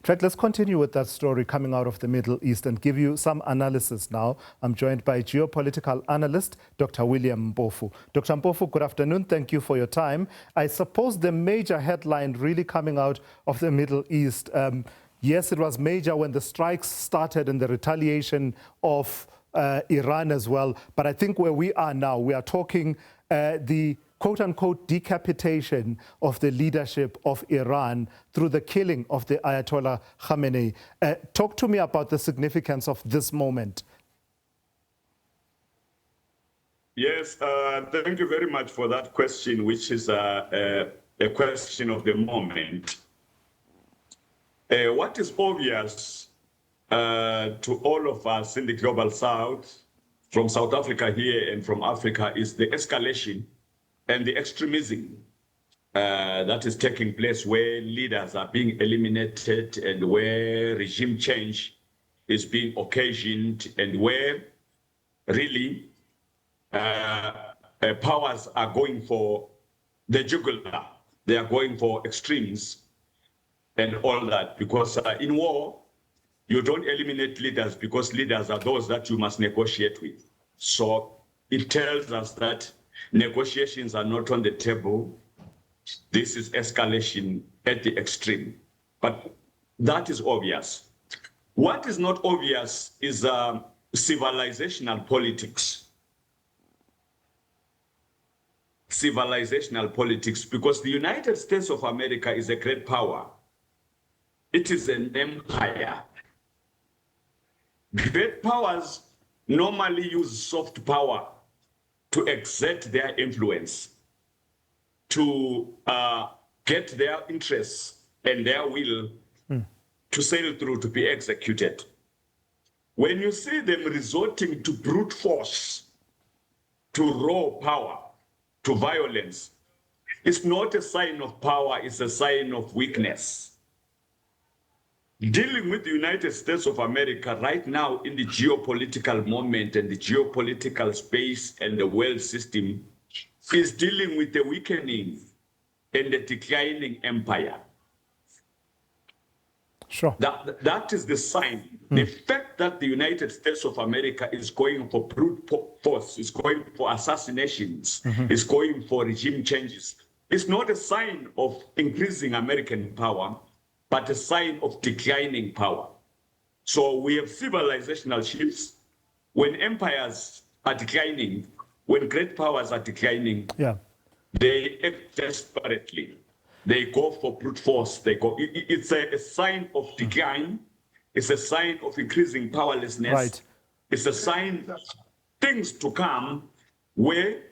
In fact, let's continue with that story coming out of the Middle East and give you some analysis now. I'm joined by Geopolitical Analyst, Dr. William Mpofu. Dr. Mpofu, good afternoon. Thank you for your time. I suppose the major headline really coming out of the Middle East, yes, it was major when the strikes started and the retaliation of Iran as well. But I think where we are now, we are talking the quote-unquote decapitation of the leadership of Iran through the killing of the Ayatollah Khamenei. Talk to me about the significance of this moment. Yes, thank you very much for that question, which is a question of the moment. What is obvious to all of us in the Global South, from South Africa here and from Africa, is the escalation and the extremism that is taking place, where leaders are being eliminated and where regime change is being occasioned, and where really powers are going for the jugular. They are going for extremes and all that, because in war, you don't eliminate leaders, because leaders are those that you must negotiate with. So it tells us that negotiations are not on the table. This is escalation at the extreme. But that is obvious. What is not obvious is civilizational politics. Civilizational politics, because the United States of America is a great power. It is an empire. Great powers normally use soft power to exert their influence, to get their interests and their will to sail through, to be executed. When you see them resorting to brute force, to raw power, to violence, it's not a sign of power, it's a sign of weakness. Dealing with the United States of America right now in the geopolitical moment and the geopolitical space and the world system is dealing with the weakening and the declining empire. Sure. That is the sign. The fact that the United States of America is going for brute force, is going for assassinations, is going for regime changes, is not a sign of increasing American power, but a sign of declining power. So we have civilizational shifts. When empires are declining, when great powers are declining, they act desperately. They go for brute force. It's a sign of decline. It's a sign of increasing powerlessness. Right. It's a sign of things to come, where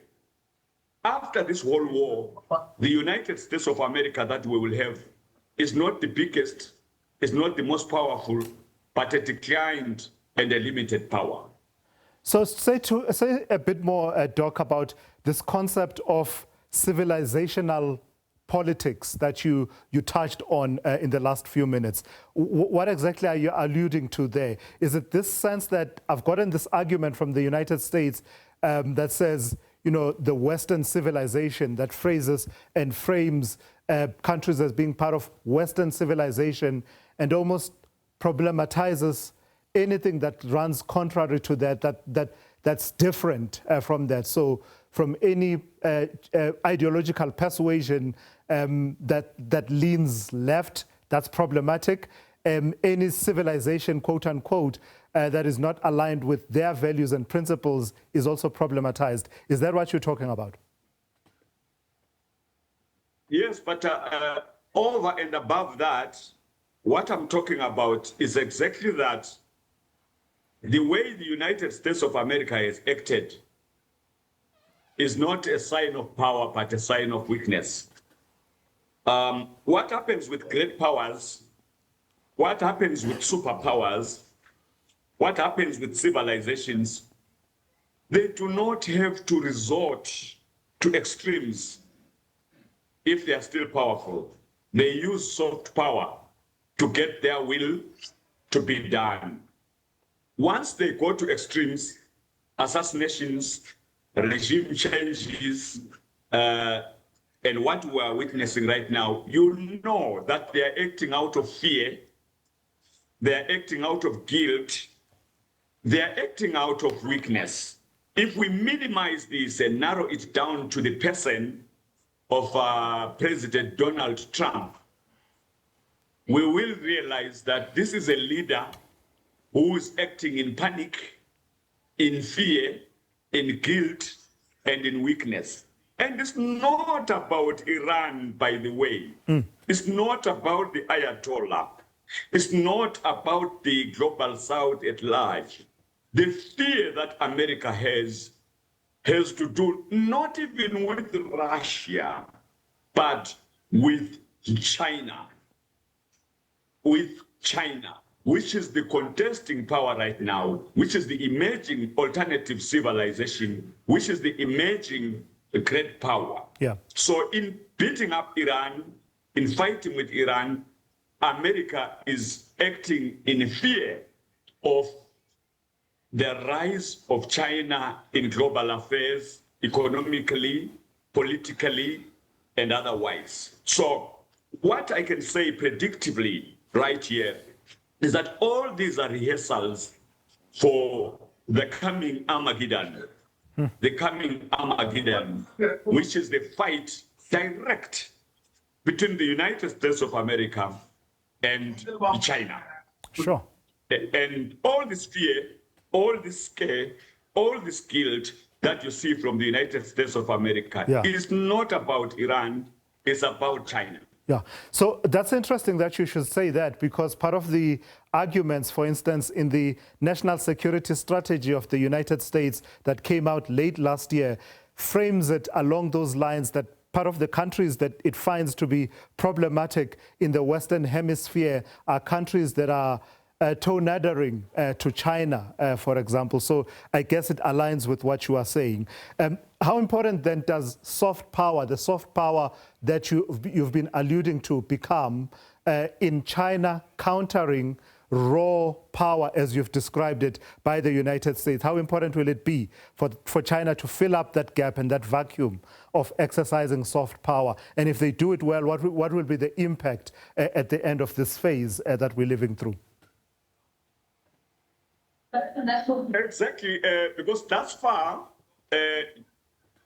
after this whole war, the United States of America that we will have is not the biggest, is not the most powerful, but a declined and a limited power. So say a bit more, Doc, about this concept of civilizational politics that you touched on in the last few minutes. What exactly are you alluding to there? Is it this sense that I've gotten this argument from the United States that says, you know, the Western civilization that phrases and frames countries as being part of Western civilization and almost problematizes anything that runs contrary to that's different from that. So from any ideological persuasion that leans left, that's problematic. Any civilization, quote unquote, that is not aligned with their values and principles is also problematized. Is that what you're talking about? Yes, but over and above that, what I'm talking about is exactly that. The way the United States of America has acted is not a sign of power, but a sign of weakness. What happens with great powers, what happens with superpowers, what happens with civilizations, they do not have to resort to extremes if they are still powerful. They use soft power to get their will to be done. Once they go to extremes, assassinations, regime changes, and what we are witnessing right now, you know that they are acting out of fear they're acting out of guilt, they're acting out of weakness. If we minimize this and narrow it down to the person of President Donald Trump, we will realize that this is a leader who is acting in panic, in fear, in guilt, and in weakness. And it's not about Iran, by the way. It's not about the Ayatollah. It's not about the global South at large. The fear that America has to do not even with Russia, but with China. With China, which is the contesting power right now, which is the emerging alternative civilization, which is the emerging great power. Yeah. So in beating up Iran, in fighting with Iran, America is acting in fear of the rise of China in global affairs, economically, politically, and otherwise. So what I can say predictively right here is that all these are rehearsals for the coming Armageddon, which is the fight direct between the United States of America and China. Sure. And all this fear, all this scare, all this guilt that you see from the United States of America is not about Iran, it's about China. Yeah, so that's interesting that you should say that, because part of the arguments, for instance, in the national security strategy of the United States that came out late last year, frames it along those lines that part of the countries that it finds to be problematic in the Western Hemisphere are countries that are toe-naddering to China, for example. So I guess it aligns with what you are saying. How important then does soft power, the soft power that you've been alluding to, become in China countering raw power, as you've described it, by the United States? How important will it be for China to fill up that gap and that vacuum of exercising soft power? And if they do it well, what will be the impact at the end of this phase that we're living through? Exactly, because thus far,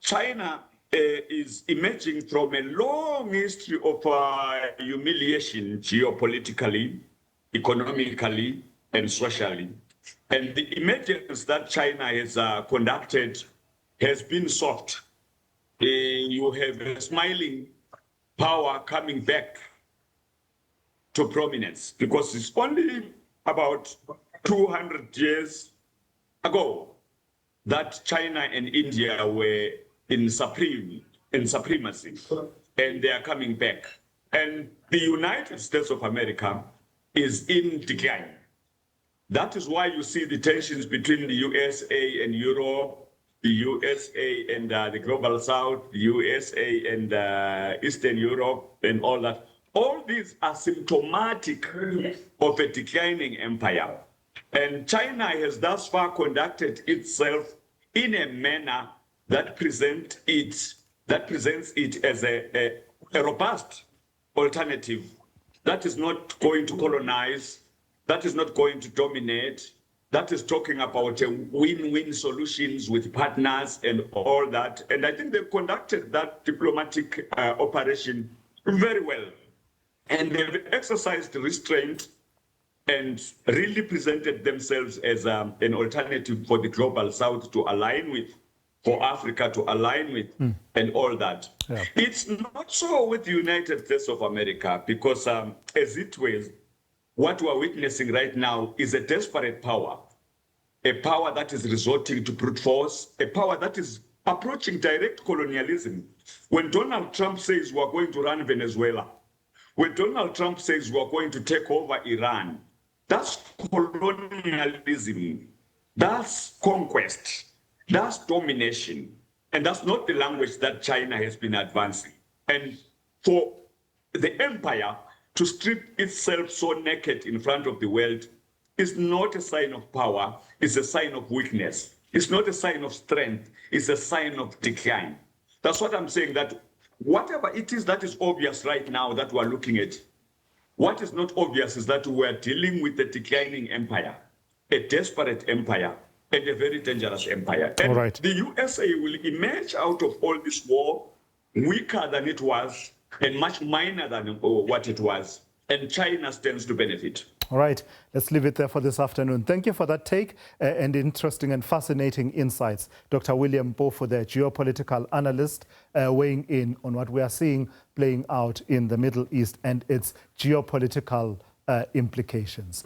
China is emerging from a long history of humiliation geopolitically, economically, and socially. And the emergence that China has conducted has been soft. You have a smiling power coming back to prominence, because it's only about 200 years ago that China and India were in supremacy, and they are coming back. And the United States of America is in decline. That is why you see the tensions between the USA and Europe, the USA and the Global South, the USA and Eastern Europe, and all that. All these are symptomatic of a declining empire. And China has thus far conducted itself in a manner that presents it as a robust alternative that is not going to colonize, that is not going to dominate, that is talking about a win-win solutions with partners and all that. And I think they've conducted that diplomatic operation very well. And they've exercised restraint and really presented themselves as an alternative for the global South to align with, for Africa to align with, and all that. Yeah. It's not so with the United States of America, because as it was, what we're witnessing right now is a desperate power, a power that is resorting to brute force, a power that is approaching direct colonialism. When Donald Trump says we're going to run Venezuela, when Donald Trump says we're going to take over Iran, that's colonialism, that's conquest, that's domination, and that's not the language that China has been advancing. And for the empire to strip itself so naked in front of the world is not a sign of power, it's a sign of weakness. It's not a sign of strength, it's a sign of decline. That's what I'm saying, that whatever it is that is obvious right now that we're looking at, What is not obvious is that we are dealing with a declining empire, a desperate empire, and a very dangerous empire. And All right. the USA will emerge out of all this war weaker than it was and much minor than what it was. And China stands to benefit. All right, let's leave it there for this afternoon. Thank you for that take and interesting and fascinating insights. Dr. William Mpofu, the geopolitical analyst, weighing in on what we are seeing playing out in the Middle East and its geopolitical implications.